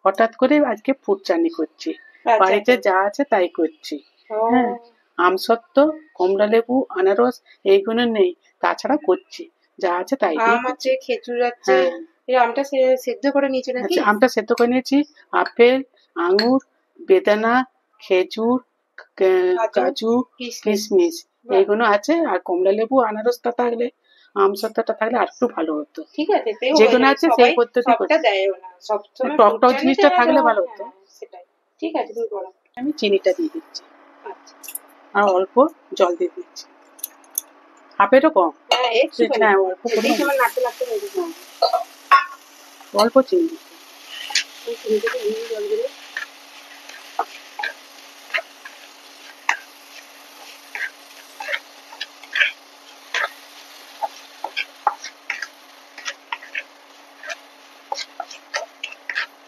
হঠাৎ করে আজকে ফুড চাটনি করছি, বাড়িতে যা আছে তাই করছি। হ্যাঁ, আমসত্ত্ব, কমলা লেবু, আনারস এইগুলো নেই, তাছাড়া করছি যা আছে তাই দিয়ে। আম আছে, খেজুর আছে। এই আমটা সেদ্ধ করে নিয়েছি নাকি? আচ্ছা, আমটা সেদ্ধ করে নিয়েছি। আপেল, আঙুর, বেদানা, খেজুর, কাজু, কিশমিশ এইগুলো আছে। আর কমলা লেবু, আনারসটা থাকলে, আমসত্ত্বটা থাকলে আর একটু ভালো হতো। ঠিক আছে, যেগুলো আছে সেই পদ্ধতি সবটা দেয় না, সবসময় টক টক জিনিসটা থাকলে ভালো হতো। সেটাই। ঠিক আছে, তুমি বলো। আমি চিনিটা দিয়ে দিচ্ছি। আচ্ছা, আর অল্প জল দিয়ে দিচ্ছি, হাফেরও কম। হ্যাঁ অল্প করে নাড়তে নাড়তে হয়ে যাবে। অল্প চিনি দিচ্ছি। জল দিলে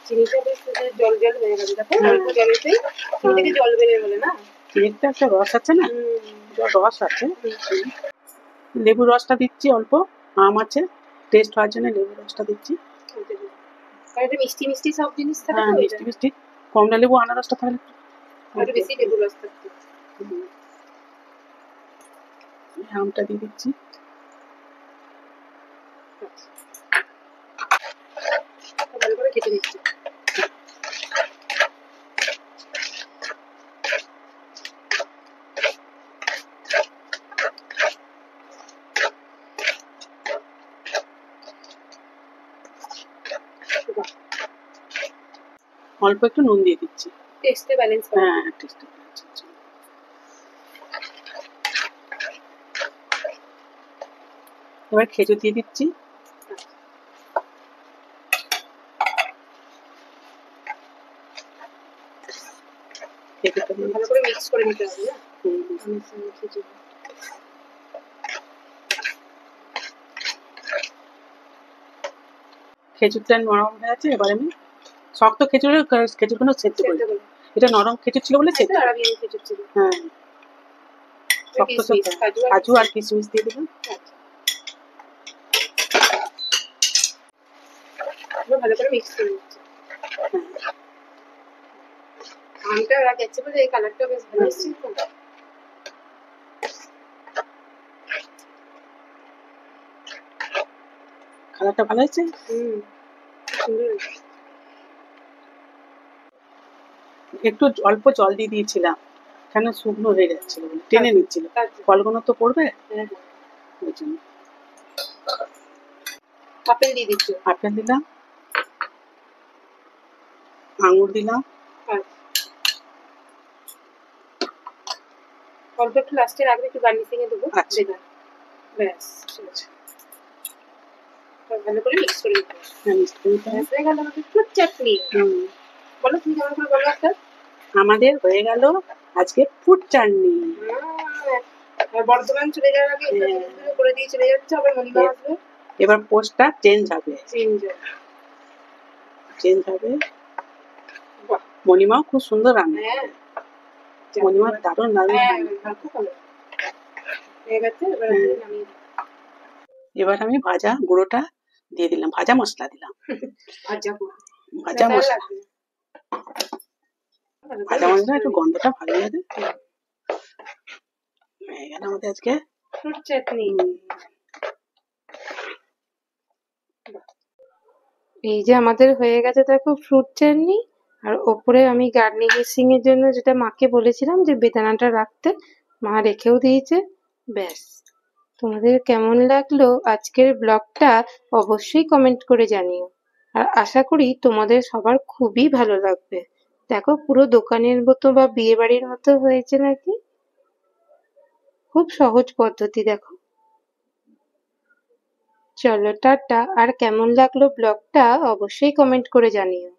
চিনিটা বেশ জল জল হয়ে গেছে। দেখো অল্প জলেতেই চিনি থেকে জল বেরিয়ে গেলে না, চিনিটা একটা রস আছে না, রস আছে। লেবুর রসটা দিচ্ছি অল্প, আম আছে টেস্ট হওয়ার জন্য লেবুর রসটা দিচ্ছি। এটা মিষ্টি মিষ্টি সব জিনিস থাকে। হ্যাঁ, মিষ্টি মিষ্টি। কমলা লেবু, আনারসটা থাকলে একটু বেশি লেবুর রস থাকবে। আমটা দিয়ে দিচ্ছি। ভালো করে কেটে নিচ্ছি। অল্প একটু নুন দিয়ে দিচ্ছি, টেস্টে ব্যালেন্স। হ্যাঁ, টেস্টে ব্যালেন্স। এবার খেজুর দিয়ে দিচ্ছি। ভালো করে মিক্স করে নিতে হবে না? খেজুরটা নরম হয়ে আছে, এবার আমি শক্ত খেজুরগুলো সেদ্ধ করে দেবো। এটা নরম খেজুর ছিল বলে সেদ্ধ। হ্যাঁ, শক্ত কাজু আর কিশমিশ দিয়ে দেবেন। ভালো করে মিক্স করে নিচ্ছি। আমটা গেছে বলে এই কালারটা বেশ ভালো এসেছে। কালারটা ভালো হয়েছে। একটু অল্প জল দিয়ে দিয়েছিলাম, কেন শুকনো হয়ে যাচ্ছিল, টেনে নিচ্ছিল, ফলগুলো তো পড়বে ওই জন্য। আপেল দিয়ে দিচ্ছি। আপেল দিলাম, আঙুর দিলাম, অল্প একটু লাস্টে রাখবে, একটু গার্নিশিং এ দেবো। আচ্ছা, ব্যাস ভালো করে মিক্স করে নিতে হবে। হয়ে গেল আমাদের ফ্রুট চাটনি। বলো, তুমি কেমন করে বলো একটা। আমাদের হয়ে গেল আজকে ফ্রুট চাটনি। বর্ধমান চলে যাওয়ার আগে করে দিয়ে চলে যাচ্ছে, আবার মনিমা আসবে। এবার পোস্টটা চেঞ্জ হবে। মনিমাও খুব সুন্দর রান্না। মনিমা দারুণ রান্না। এবার আমি ভাজা গুঁড়োটা দিয়ে দিলাম, ভাজা মশলা দিলাম। ভাজা মশলা একটু গন্ধটা ভালো লাগে। হয়ে গেল আমাদের আজকে ফ্রুট চাটনি। এই যে আমাদের হয়ে গেছে দেখো ফ্রুট চাটনি। আর ওপরে আমি গার্নিশিং এর জন্য যেটা মাকে বলেছিলাম যে বেদানাটা রাখতে, মা রেখেও দিয়েছে। ব্যাস, তোমাদের কেমন লাগলো আজকের ব্লগটা অবশ্যই কমেন্ট করে জানিও। আর আশা করি তোমাদের সবার খুবই ভালো লাগবে। দেখো পুরো দোকানের মতো বা বিয়ে বাড়ির মতো হয়েছে নাকি, খুব সহজ পদ্ধতি। দেখো, চলো টাটা। আর কেমন লাগলো ব্লগটা অবশ্যই কমেন্ট করে জানিও।